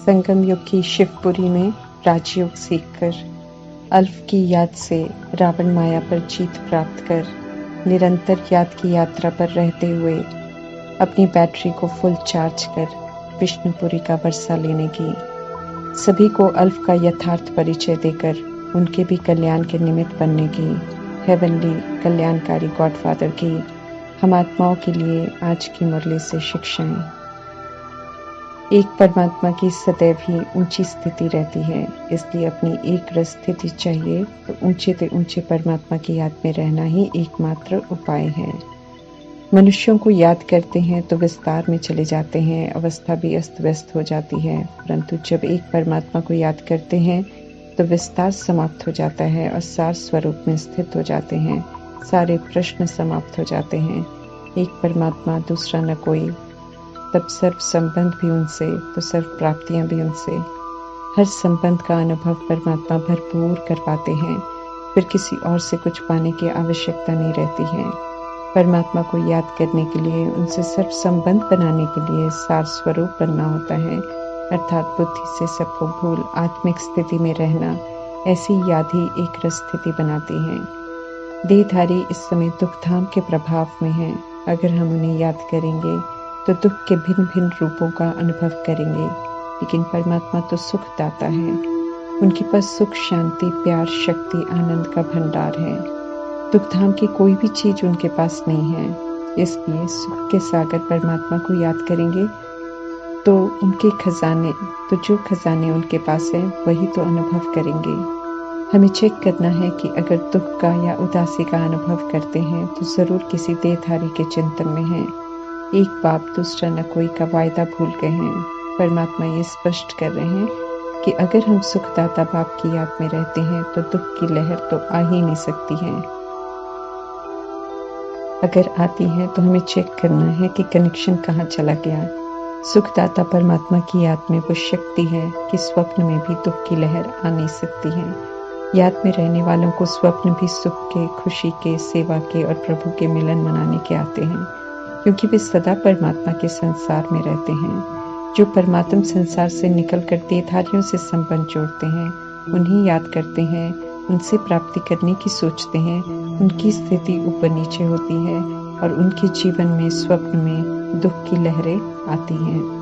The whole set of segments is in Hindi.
संगम युग की शिवपुरी में राजयोग सीखकर, अल्फ की याद से रावण माया पर जीत प्राप्त कर, निरंतर याद की यात्रा पर रहते हुए अपनी बैटरी को फुल चार्ज कर विष्णुपुरी का वर्षा लेने की, सभी को अल्फ का यथार्थ परिचय देकर उनके भी कल्याण के निमित्त बनने की हेवनली कल्याणकारी गॉडफादर की हम आत्माओं के लिए आज की मुरली से शिक्षाएं। एक परमात्मा की सदैव ही ऊंची स्थिति रहती है, इसलिए अपनी एक रस स्थिति चाहिए तो ऊंचे से ऊंचे परमात्मा की याद में रहना ही एकमात्र उपाय है। मनुष्यों को याद करते हैं तो विस्तार में चले जाते हैं, अवस्था भी अस्त व्यस्त हो जाती है, परंतु जब एक परमात्मा को याद करते हैं तो विस्तार समाप्त हो जाता है और सार स्वरूप में स्थित हो जाते हैं। सारे प्रश्न समाप्त हो जाते हैं। एक परमात्मा, दूसरा न कोई, तब सर्व संबंध भी उनसे तो सर्व प्राप्तियां भी उनसे। हर संबंध का अनुभव परमात्मा भरपूर करवाते हैं, फिर किसी और से कुछ पाने की आवश्यकता नहीं रहती है। परमात्मा को याद करने के लिए, उनसे सर्व संबंध बनाने के लिए सार स्वरूप बनना होता है, अर्थात बुद्धि से सबको भूल आत्मिक स्थिति में रहना। ऐसी याद ही एक रस स्थिति बनाती है। देहधारी इस समय दुखधाम के प्रभाव में हैं। अगर हम उन्हें याद करेंगे तो दुख के भिन्न भिन्न रूपों का अनुभव करेंगे, लेकिन परमात्मा तो सुखदाता है। उनके पास सुख, शांति, प्यार, शक्ति, आनंद का भंडार है। दुखधाम की कोई भी चीज उनके पास नहीं है। इसलिए सुख के सागर परमात्मा को याद करेंगे तो उनके खजाने, तो जो खजाने उनके पास है वही तो अनुभव करेंगे। हमें चेक करना है कि अगर दुख का या उदासी का अनुभव करते हैं तो जरूर किसी देहधारी के चिंतन में है। एक बाप दूसरा न कोई का वायदा भूल गए हैं। परमात्मा ये स्पष्ट कर रहे हैं कि अगर हम सुखदाता बाप की याद में रहते हैं तो दुख की लहर तो आ ही नहीं सकती है। अगर आती है तो हमें चेक करना है कि कनेक्शन कहाँ चला गया। सुखदाता परमात्मा की याद में वो शक्ति है कि स्वप्न में भी दुख की लहर आ नहीं सकती है। याद में रहने वालों को स्वप्न भी सुख के, खुशी के, सेवा के और प्रभु के मिलन मनाने के आते हैं, क्योंकि वे सदा परमात्मा के संसार में रहते हैं। जो परमात्म संसार से निकलकर देहधारियों से संबंध जोड़ते हैं, उन्हें याद करते हैं, उनसे प्राप्ति करने की सोचते हैं, उनकी स्थिति ऊपर नीचे होती है और उनके जीवन में स्वप्न में दुख की लहरें आती हैं।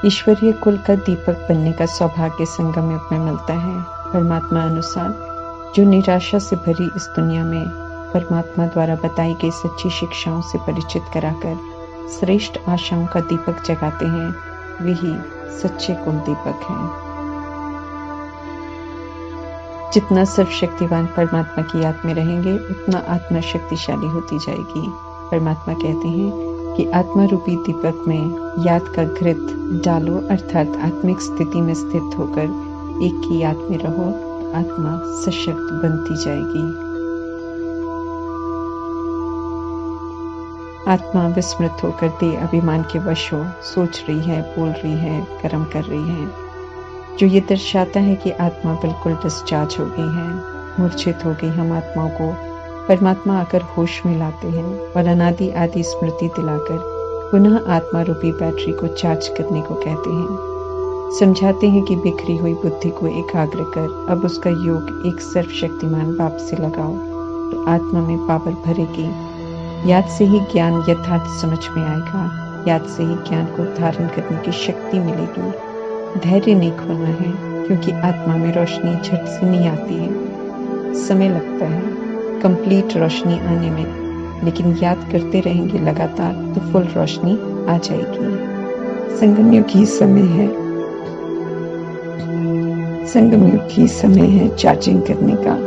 ईश्वरीय कुल का दीपक बनने का सौभाग्य संगम युग में मिलता है। परमात्मा अनुसार जो निराशा से भरी इस दुनिया में परमात्मा द्वारा बताई गई सच्ची शिक्षाओं से परिचित कराकर श्रेष्ठ आशाओं का दीपक जगाते हैं, वही सच्चे कुल दीपक हैं। जितना सर्वशक्तिवान परमात्मा की याद में रहेंगे उतना आत्मा शक्तिशाली होती जाएगी। परमात्मा कहते हैं कि आत्मा रूपी दीपक में याद का घृत डालो, अर्थात आत्मिक स्थिति में स्थित होकर एक की याद में रहो, आत्मा सशक्त बनती जाएगी। आत्मा विस्मृत होकर देह अभिमान के वश हो, सोच रही है, बोल रही है, कर्म कर रही है, जो ये दर्शाता है कि आत्मा बिल्कुल डिस्चार्ज हो गई है, मूर्छित हो गई। हम आत्माओं को परमात्मा आकर होश में लाते हैं और अनादि आदि स्मृति दिलाकर पुनः आत्मा रूपी बैटरी को चार्ज करने को कहते हैं। समझाते हैं कि बिखरी हुई बुद्धि को एकाग्र कर अब उसका योग एक सर्वशक्तिमान बाप से लगाओ तो आत्मा में पावर भरेगी। याद से ही ज्ञान यथार्थ समझ में आएगा, याद से ही ज्ञान को धारण करने की शक्ति मिलेगी। धैर्य नहीं खोना है, क्योंकि आत्मा में रोशनी झट से नहीं आती है, समय लगता है कंप्लीट रोशनी आने में, लेकिन याद करते रहेंगे लगातार तो फुल रोशनी आ जाएगी। संगम युग ही समय है, संगम युग ही समय है चार्जिंग करने का।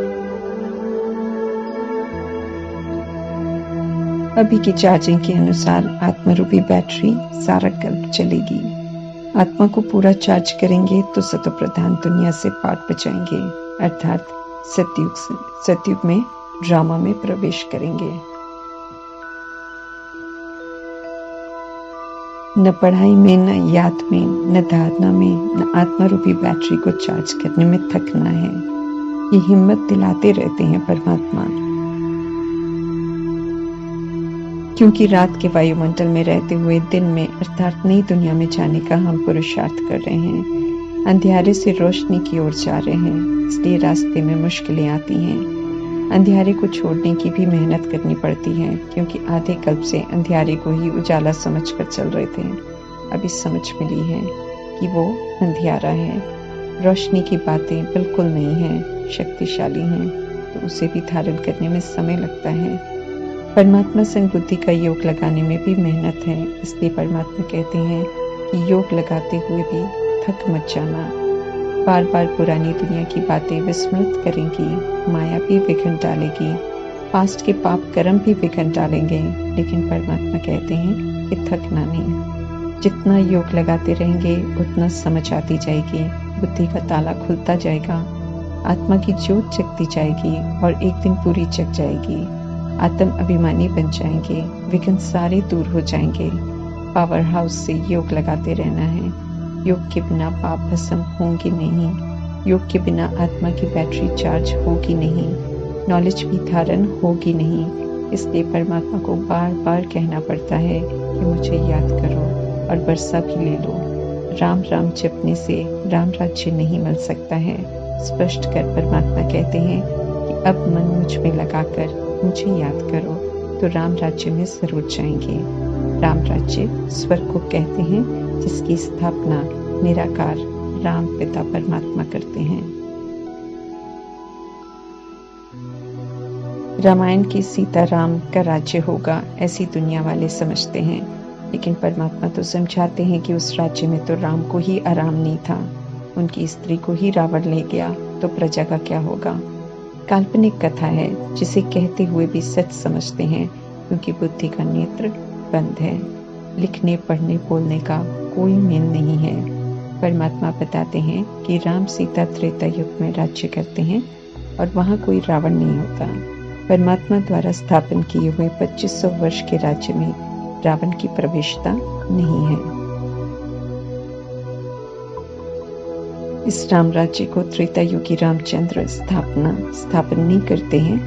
अभी की चार्जिंग के अनुसार आत्मरूपी बैटरी सारा कल्प चलेगी। आत्मा को पूरा चार्ज करेंगे तो सतो प्रधान दुनिया से पाठ बचाएंगे, अर्थात सतयुग में ड्रामा में प्रवेश करेंगे। न पढ़ाई में, न याद में, न धारणा में, न आत्मा रूपी बैटरी को चार्ज करने में थकना है। ये हिम्मत दिलाते रहते हैं परमात्मा। क्योंकि रात के वायुमंडल में रहते हुए दिन में अर्थात नई दुनिया में जाने का हम पुरुषार्थ कर रहे हैं। अंधियारे से रोशनी की ओर जा रहे हैं, इसलिए रास्ते में मुश्किलें आती हैं। अंधियारे को छोड़ने की भी मेहनत करनी पड़ती है, क्योंकि आधे कल्प से अंधियारे को ही उजाला समझकर चल रहे थे। अभी समझ मिली है कि वो अंधियारा है। रोशनी की बातें बिल्कुल नहीं हैं, शक्तिशाली हैं, तो उसे भी धारण करने में समय लगता है। परमात्मा संग बुद्धि का योग लगाने में भी मेहनत है, इसलिए परमात्मा कहते हैं कि योग लगाते हुए भी थक मत जाना। बार बार पुरानी दुनिया की बातें विस्मृत करेंगी, माया भी विघन डालेगी, पास्ट के पाप कर्म भी विघन डालेंगे, लेकिन परमात्मा कहते हैं कि थकना नहीं। जितना योग लगाते रहेंगे उतना समझ आती जाएगी, बुद्धि का ताला खुलता जाएगा, आत्मा की ज्योत जगती जाएगी और एक दिन पूरी जग जाएगी। आत्म अभिमानी बन जाएंगे, विघ्न सारे दूर हो जाएंगे। पावर हाउस से योग लगाते रहना है। योग के बिना पाप भस्म होंगे नहीं, योग के बिना आत्मा की बैटरी चार्ज होगी नहीं, नॉलेज भी धारण होगी नहीं। इसलिए परमात्मा को बार बार कहना पड़ता है कि मुझे याद करो और वर्षा भी ले लो। राम राम जपने से राम राज्य नहीं मिल सकता है। स्पष्ट कर परमात्मा कहते हैं कि अब मन मुझ में लगाकर मुझे याद करो तो राम राज्य में जरूर जाएंगे। राम राज्य स्वर्ग को कहते हैं, जिसकी स्थापना निराकार राम पिता परमात्मा करते हैं। रामायण की सीता राम का राज्य होगा, ऐसी दुनिया वाले समझते हैं, लेकिन परमात्मा तो समझाते हैं कि उस राज्य में तो राम को ही आराम नहीं था। उनकी स्त्री को ही रावण ले गया, तो प्रजा का क्या होगा। काल्पनिक कथा है, जिसे कहते हुए भी सच समझते हैं, क्योंकि बुद्धि का नेत्र बंद है। लिखने पढ़ने बोलने का कोई मेल नहीं है। परमात्मा बताते हैं कि राम सीता त्रेता युग में राज्य करते हैं और वहाँ कोई रावण नहीं होता। परमात्मा द्वारा स्थापन किए हुए 2500 वर्ष के राज्य में रावण की प्रवेशता नहीं है। इस राम राज्य को त्रेता युगी रामचंद्र स्थापन नहीं करते हैं,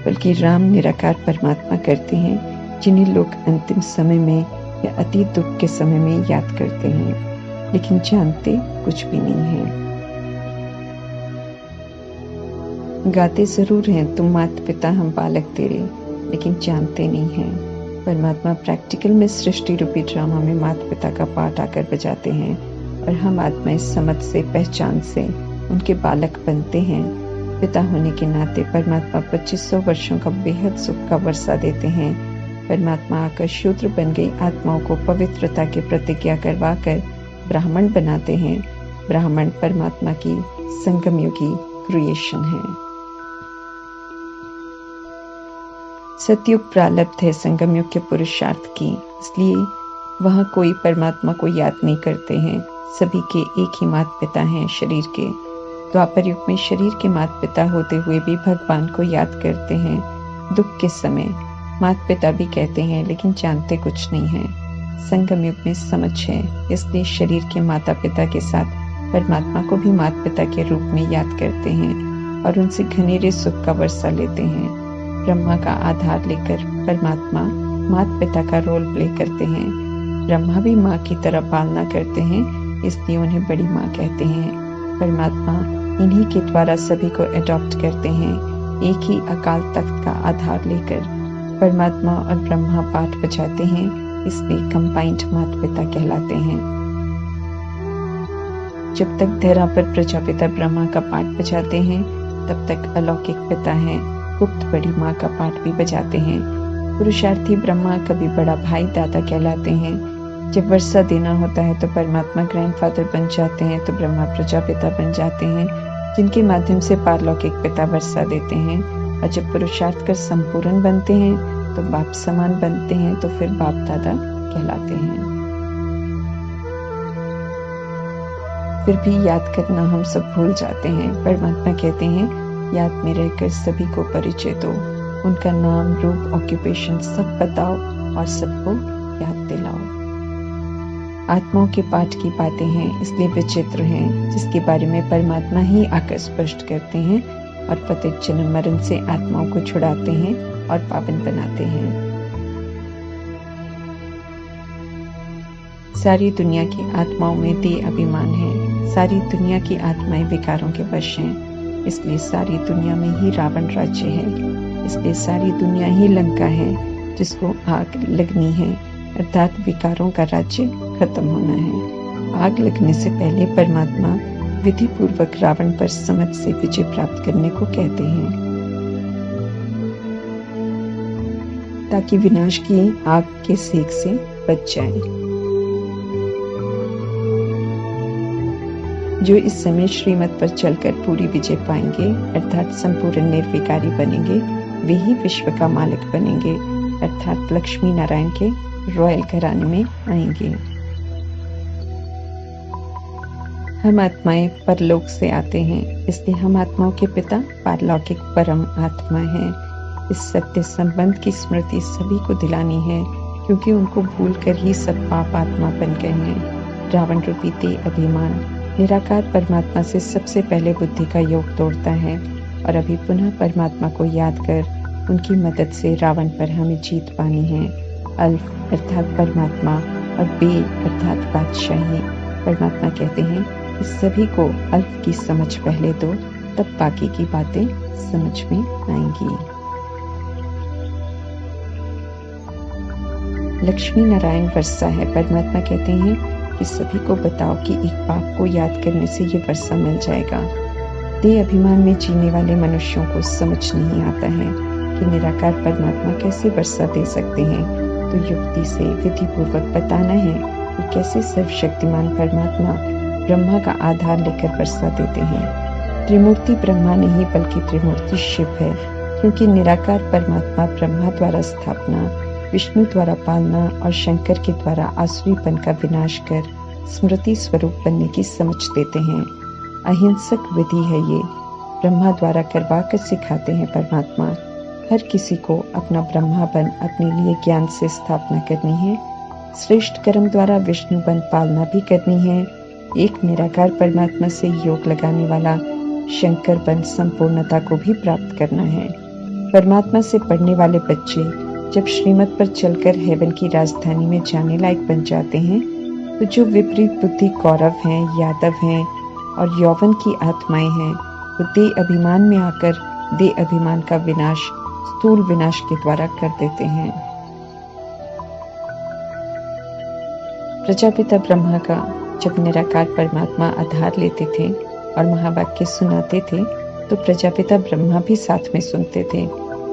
बल्कि राम निराकार परमात्मा करते हैं, जिन्हें लोग अंतिम समय में या अति दुख के समय में याद करते हैं, लेकिन जानते कुछ भी नहीं है। गाते जरूर हैं तुम माता पिता हम बालक तेरे, लेकिन जानते नहीं हैं। परमात्मा प्रैक्टिकल में सृष्टि रूपी ड्रामा में माता पिता का पार्ट आकर बजाते हैं और हम आत्मा इस समझ से पहचान से उनके बालक बनते हैं। पिता होने के नाते परमात्मा 2500 वर्षों का बेहद सुख का वर्षा देते हैं। परमात्मा आकर शूद्र बन गई आत्माओं को पवित्रता की प्रतिज्ञा करवा कर ब्राह्मण बनाते हैं। ब्राह्मण परमात्मा की संगम युगी क्रिएशन है। सतयुग प्रारब्ध है संगम युग के पुरुषार्थ की, इसलिए वहाँ कोई परमात्मा को याद नहीं करते हैं। सभी के एक ही माता पिता हैं शरीर के। द्वापर युग में शरीर के माता पिता होते हुए भी भगवान को याद करते हैं। दुख के समय माता पिता भी कहते हैं, लेकिन जानते कुछ नहीं है। संगम युग में समझ है, इसलिए शरीर के माता पिता के साथ परमात्मा को भी माता पिता के रूप में याद करते हैं और उनसे घनेरे सुख का वर्षा लेते हैं। ब्रह्मा का आधार लेकर परमात्मा माता पिता का रोल प्ले करते हैं। ब्रह्मा भी माँ की तरह पालना करते हैं, इसलिए उन्हें बड़ी माँ कहते हैं। परमात्मा इन्हीं के द्वारा सभी को अडॉप्ट करते हैं, एक ही अकाल तख्त का आधार लेकर। परमात्मा और ब्रह्मा पाठ बजाते हैं, इसलिए कंबाइंड माता पिता कहलाते हैं। जब तक धरा पर प्रजापिता ब्रह्मा का पाठ बजाते हैं, तब तक अलौकिक पिता हैं, गुप्त बड़ी माँ का पाठ भी बजाते हैं। पुरुषार्थी ब्रह्मा कभी बड़ा भाई दादा कहलाते हैं। जब वर्षा देना होता है तो परमात्मा ग्रैंडफादर बन जाते हैं, तो ब्रह्मा प्रजापिता बन जाते हैं, जिनके माध्यम से पारलौकिक पिता वर्षा देते हैं। और जब पुरुषार्थ कर संपूर्ण बनते हैं तो बाप समान बनते हैं, तो फिर बाप दादा कहलाते हैं। फिर भी याद करना हम सब भूल जाते हैं। परमात्मा कहते हैं, याद में रहकर सभी को परिचय दो, उनका नाम रूप ऑक्यूपेशन सब बताओ और सबको याद दिलाओ। आत्माओं के पाठ की बातें हैं, इसलिए विचित्र हैं, जिसके बारे में परमात्मा ही आकर स्पष्ट करते हैं और पतित जन्म मरण से आत्माओं को छुड़ाते हैं और पावन बनाते हैं। सारी दुनिया की आत्माओं में देह अभिमान है। सारी दुनिया की आत्माएं विकारों के वश हैं, इसलिए सारी दुनिया में ही रावण राज्य है। इसलिए सारी दुनिया ही लंका है जिसको आग लगनी है, अर्थात विकारों का राज्य खत्म होना है। आग लगने से पहले परमात्मा विधि पूर्वक रावण पर समझ से विजय प्राप्त करने को कहते हैं, ताकि विनाश की आग के सेक से बच जाए। जो इस समय श्रीमत पर चलकर पूरी विजय पाएंगे, अर्थात संपूर्ण निर्विकारी बनेंगे, वे ही विश्व का मालिक बनेंगे, अर्थात लक्ष्मी नारायण के रॉयल घराने में आएंगे। हम आत्माएं परलोक से आते हैं, इसलिए हम आत्माओं के पिता पारलौकिक परम आत्मा हैं। इस सत्य संबंध की स्मृति सभी को दिलानी है, क्योंकि उनको भूलकर ही सब पाप आत्मा बन गए हैं। रावण रूपी देह अभिमान निराकार परमात्मा से सबसे पहले बुद्धि का योग तोड़ता है, और अभी पुनः परमात्मा को याद कर उनकी मदद से रावण पर हमें जीत पानी है। अल्फ अर्थात परमात्मा और बे अर्थात बादशाही। परमात्मा कहते हैं कि सभी को अल्फ की समझ पहले दो, तब बाकी की बातें समझ में आएंगी। लक्ष्मी नारायण वर्षा है। परमात्मा कहते हैं कि सभी को बताओ कि एक पाप को याद करने से ये वर्षा मिल जाएगा। देह अभिमान में जीने वाले मनुष्यों को समझ नहीं आता है कि निराकार परमात्मा कैसे वर्षा दे सकते हैं, तो युक्ति से विधि पूर्वक बताना है कि कैसे सर्वशक्तिमान परमात्मा ब्रह्मा का आधार लेकर वर्षा देते हैं। त्रिमूर्ति ब्रह्मा नहीं बल्कि त्रिमूर्ति शिव है, क्योंकि निराकार परमात्मा ब्रह्मा द्वारा स्थापना, विष्णु द्वारा पालना और शंकर के द्वारा आसुरीपन का विनाश कर स्मृति स्वरूप बनने की समझ देते हैं। अहिंसक विधि है ये, ब्रह्मा द्वारा करवा कर सिखाते हैं परमात्मा। हर किसी को अपना ब्रह्मापन अपने लिए ज्ञान से स्थापना करनी है, श्रेष्ठ कर्म द्वारा विष्णु बन पालना भी करनी है। एक निराकार परमात्मा से योग लगाने वाला शंकर बन संपूर्णता को भी प्राप्त करना है। परमात्मा से पढ़ने वाले बच्चे जब श्रीमत पर चलकर हेवन की राजधानी में जाने लायक बन जाते हैं, तो जो विपरीत बुद्धि कौरव हैं, यादव हैं और यौवन की आत्माएं हैं, वो देह अभिमान में आकर देह अभिमान का विनाश स्थूल विनाश के द्वारा कर देते हैं। प्रजापिता ब्रह्मा का जब निराकार परमात्मा आधार लेते थे और महावाक्य सुनाते थे, तो प्रजापिता ब्रह्मा भी साथ में सुनते थे,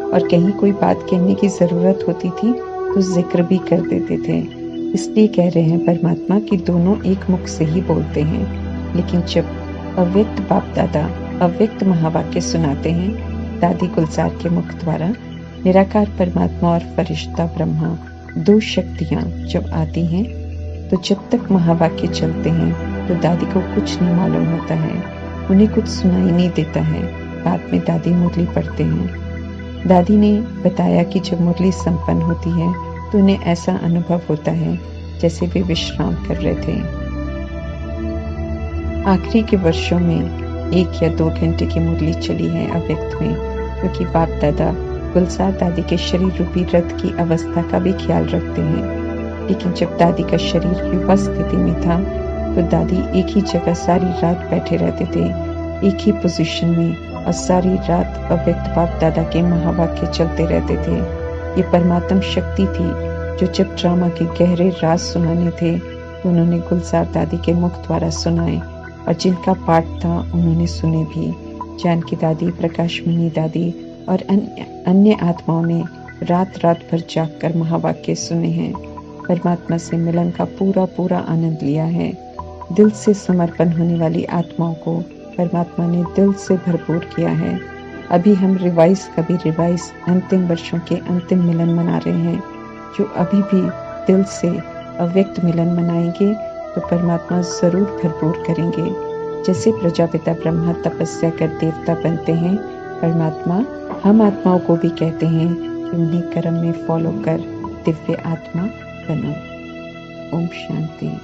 और कहीं कोई बात कहने की जरूरत होती थी तो जिक्र भी कर देते थे। इसलिए कह रहे हैं परमात्मा कि दोनों एक मुख से ही बोलते हैं, लेकिन जब अव्यक्त बाप दादा अव्यक्त महावाक्य सुनाते हैं दादी गुलजार के मुख द्वारा, निराकार परमात्मा और फरिश्ता ब्रह्मा दो शक्तियां जब आती हैं, तो जब तक महावाक्य चलते हैं तो दादी को कुछ नहीं मालूम होता है, उन्हें कुछ सुनाई नहीं देता है। बाद में दादी मुरली पढ़ते हैं। दादी ने बताया कि जब मुरली संपन्न होती है तो उन्हें ऐसा अनुभव होता है जैसे वे विश्राम कर रहे थे। आखिरी के वर्षों में 1 या 2 घंटे की मुरली चली है अव्यक्त में, क्योंकि बाप दादा गुलजार दादी के शरीर रूपी रथ की अवस्था का भी ख्याल रखते हैं। लेकिन जब दादी का शरीर युवा स्थिति में था, तो दादी एक ही जगह सारी रात बैठे रहते थे, एक ही पोजीशन में, और सारी रात अव्यक्त बाप दादा के महावाक्य चलते रहते थे। ये परमात्म शक्ति थी जो जब ड्रामा के गहरे राज सुनाने थे तो उन्होंने गुलजार दादी के मुख द्वारा सुनाए, और जिनका पाठ था उन्होंने सुने भी। जानकी दादी, प्रकाशमणि दादी और अन्य आत्माओं ने रात रात भर जागकर महावाक्य सुने हैं। परमात्मा से मिलन का पूरा आनंद लिया है। दिल से समर्पण होने वाली आत्माओं को परमात्मा ने दिल से भरपूर किया है। अभी हम रिवाइज अंतिम वर्षों के अंतिम मिलन मना रहे हैं। जो अभी भी दिल से अव्यक्त मिलन मनाएंगे तो परमात्मा जरूर भरपूर करेंगे। जैसे प्रजापिता ब्रह्मा तपस्या कर देवता बनते हैं, परमात्मा हम आत्माओं को भी कहते हैं कि उन्हें कर्म में फॉलो कर दिव्य आत्मा बनो। ओम शांति।